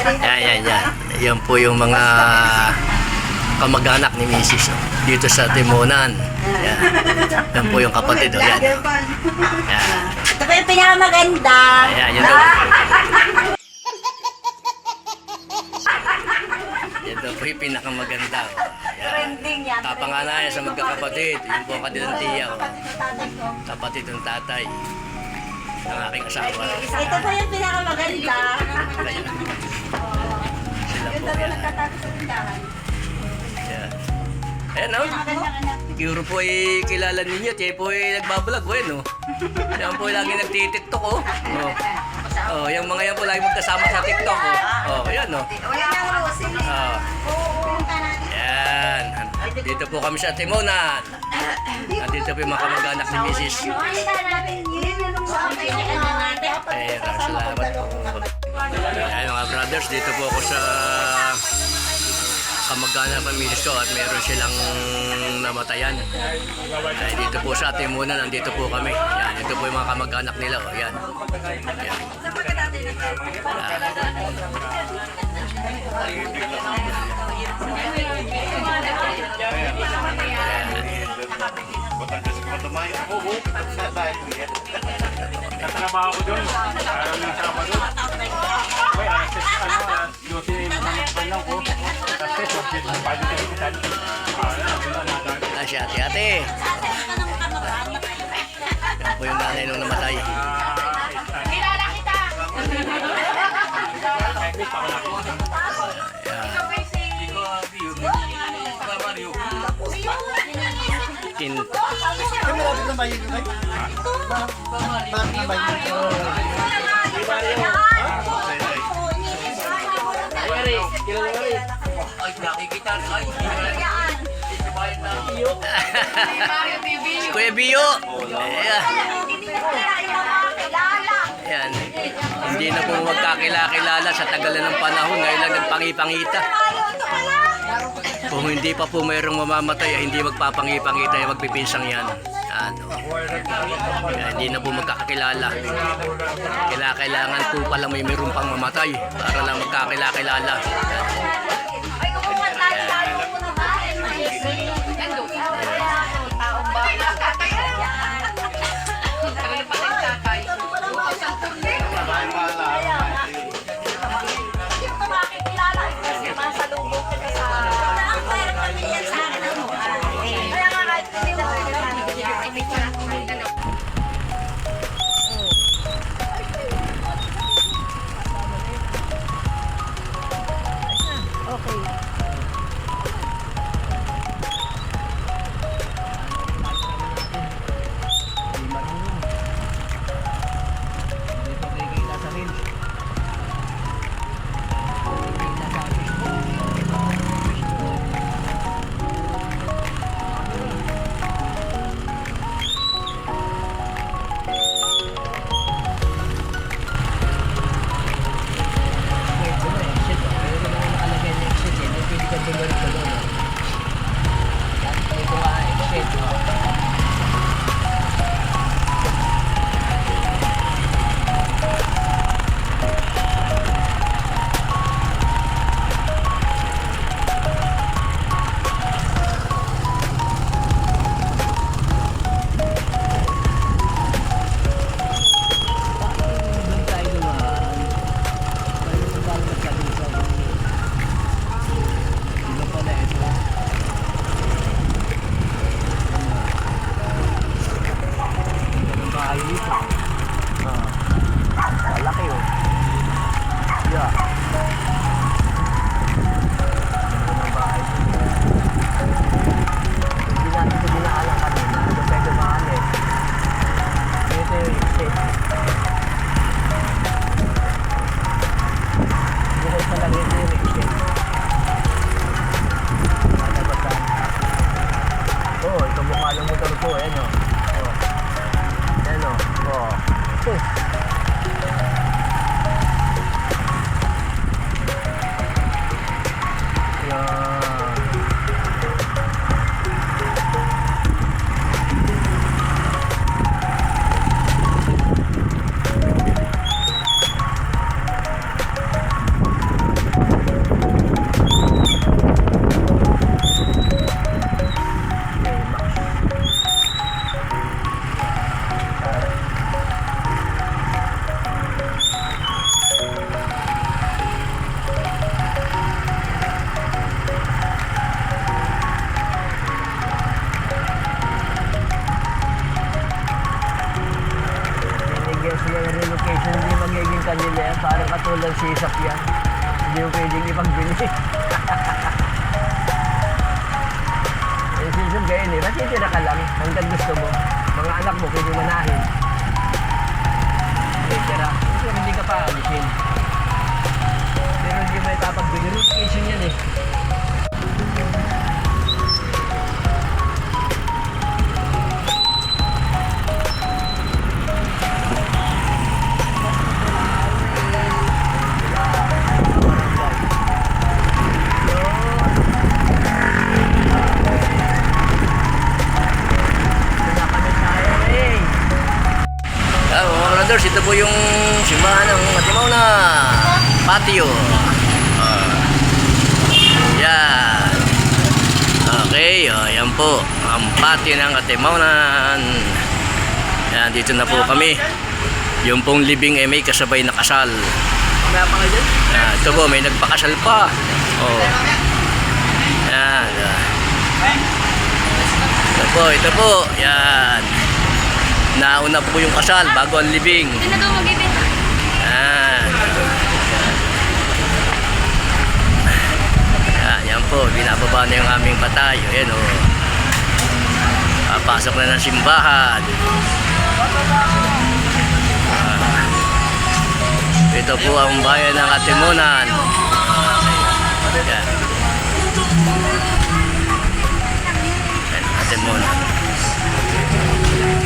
Yan. Yan po yung mga kamag-anak ni Mrs. Dito sa Timonan. Yan. Yan po yung kapatid. Yan. Yan. Ito po yung pinakamaganda. Ayan, yun daw. Yan daw po yung pinakamaganda. Trending yan. Tapanganayan sa magkakapatid. Yung po kanilang tiya. Kapatid ng tatay. Ng aking asawa. Ito po yung pinakamaganda. Ayan. Sila Yung po dalawa yan. nagtatapos sa tindahan. Yan. Ayan o. Siguro po ay kilala ninyo. Tiyan po ay nagbablog. Bueno. Yan po ay lagi nagtitiktok o. Oh, yung mga yan po lagi magkasama sa TikTok o. Oh, yan o. Wala na ako. Sige. Oh. Yan. Dito po kami sa Timonan. Nandito po yung mga kamag-anak ni Mrs. Makita natin yun. Yung sa akin. Eh, salamat po. Ayan mga brothers, dito po ako sa kamag-anak ng Mrs. ko at meron silang namatayan. Ay, dito po sa Timonan, nandito po kami. Yan, dito po yung mga kamag-anak nila. O, yan. Yan. Natrabaho ko doon. Parang yung Sabado. May duty lang ko. Tapos subject ng pagkakalitan. Ah, si ate-ate. Yan po yung nanay nung namatay. Kilala kita. Tin Marami na ba yun? Marami na ba yun? Ay, nakikita na ay. Kuya Bio. Ayan. Ayan. Hindi na po magkakilala sa tagal na ng panahon. Ngayon lang nagpangipangita. Kung hindi pa po mayroong mamamatay, hindi magpapangipangita yung magpipinsang yan. Ano. Kaya hindi na po magkakakilala. Kailangan po pala may mayroong pang mamatay para lang magkakilala. sisap yan. Hindi mo pwedeng ipagbili. Eh, sisap ganyan eh. Matitira ka lang hanggang gusto mo. Mga anak mo pwede manahin. Matitira. Kasi hindi ka pa alisin. Pero hindi mo ipapagbili. Rotation yan eh. Mga brothers, ito po yung simbahan ng Atimaw na patio. Yan. Okay, yan po. Ang patio ng Atimawnan. Yan, dito na po kami. Yung pong living ay may kasabay na kasal. Ito po, may nagpakasal pa. Oh. Yan. Ito po. Yan. Nauna po yung kasal bago ang libing. Yan po, binababa na yung aming patay. Ayan o. Papasok na ng simbahan. Ito po ang bayan ng Atimunan. Yan. Atimunan.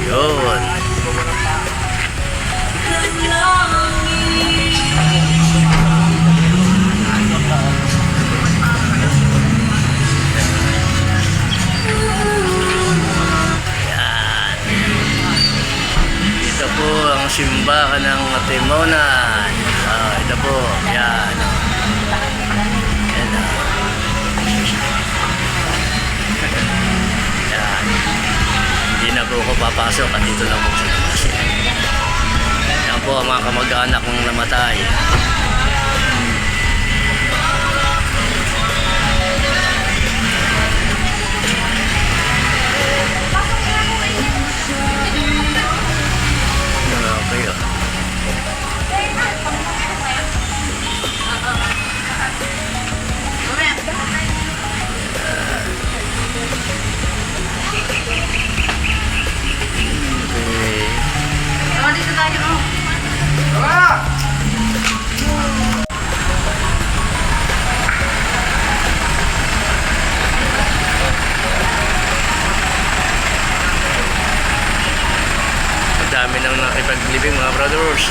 Yun. Yan. Ito po ang simbahan ng Atimunan. Ito po. Yan. Yan. Yan. Hindi na po ako papasok at dito lang po sa labas. Yan po ang mga kamag-anak ng namatay. Okay, Dito tayo. Dami nang nakipaglibing mga brothers.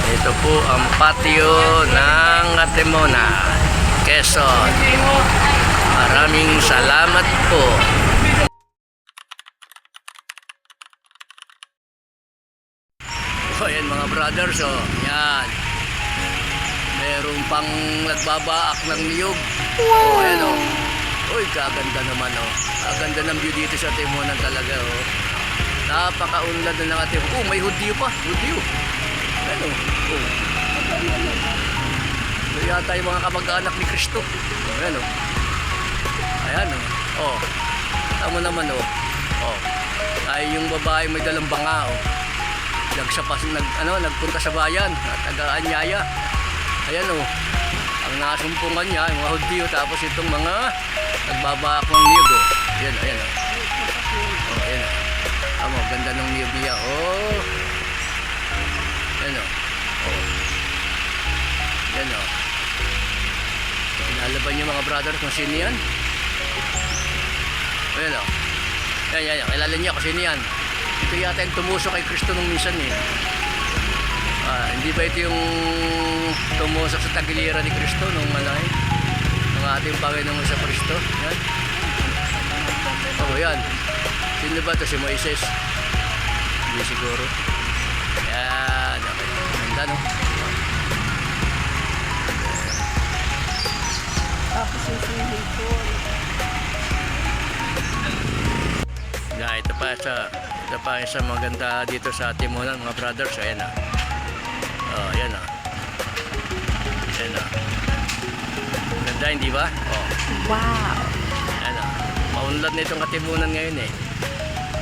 Ito po ang patio ng Atimunan, Quezon. Maraming salamat po. Ayan mga brothers, yan. Meron pang nagbabaak ng niyog. Ayan o. Uy, kaganda naman o. Kaganda ng view dito sa Atimunan talaga o. Napakaunlad na ng Atimunan. May hudyo pa. Hudyo. Ano? Oh. Ito yata yung mga kamag-anak ni Kristo. Ayan o. Ayan o. Oh. Tama naman o. Oh. Ay yung babae may dalang banga o. Nagpunta sa bayan at taga-anyaya. Ayan o. Ang nasumpungan niya, yung mga hudyo. Tapos itong mga nagbabaak ng niyog o. Ayan o. Ayan o. Oh, ayan o. Tama, ganda ng niyog niya. Oh. Ano? Oh. Yan o. Inalaban niyo mga brother kung sino yan. Ayan o. Yan. Kilala niya kung sino yan. Ito yata yung tumusok kay Kristo nung minsan eh. Hindi ba ito yung tumusok sa tagiliran ni Kristo nung malay? Ng ating Panginoon sa Kristo. Yan. Oh, yan. Sino ba ito? Si Moises? Hindi siguro. Yan. Okay. Ganda no? Tapos yung swimming pool. Yeah, ito pa isa maganda dito sa Timonan mga brothers. Ayan ah. Oh, ayan ah. Ayan ah. Ganda, hindi ba? Oh. Wow! Ayan ah. Maunlad na itong Katimunan ngayon eh.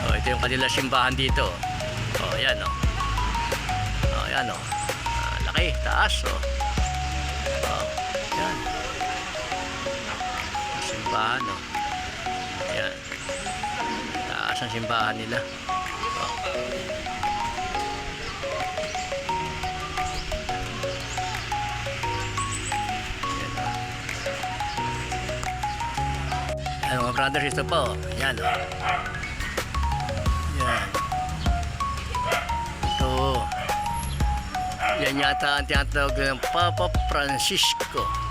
Oh, ito yung kanila simbahan dito. Oh, ayan oh. Oh, ayan oh. Ah, laki, taas oh. Oh, ayan. Simbahan oh. Ayan. Taas ang simbahan nila. Oh. Ayan oh. Ayan mga brothers, ito po. Ayan oh. Yan. Ito. Yan yata ang tinatawag ng Papa Francisco.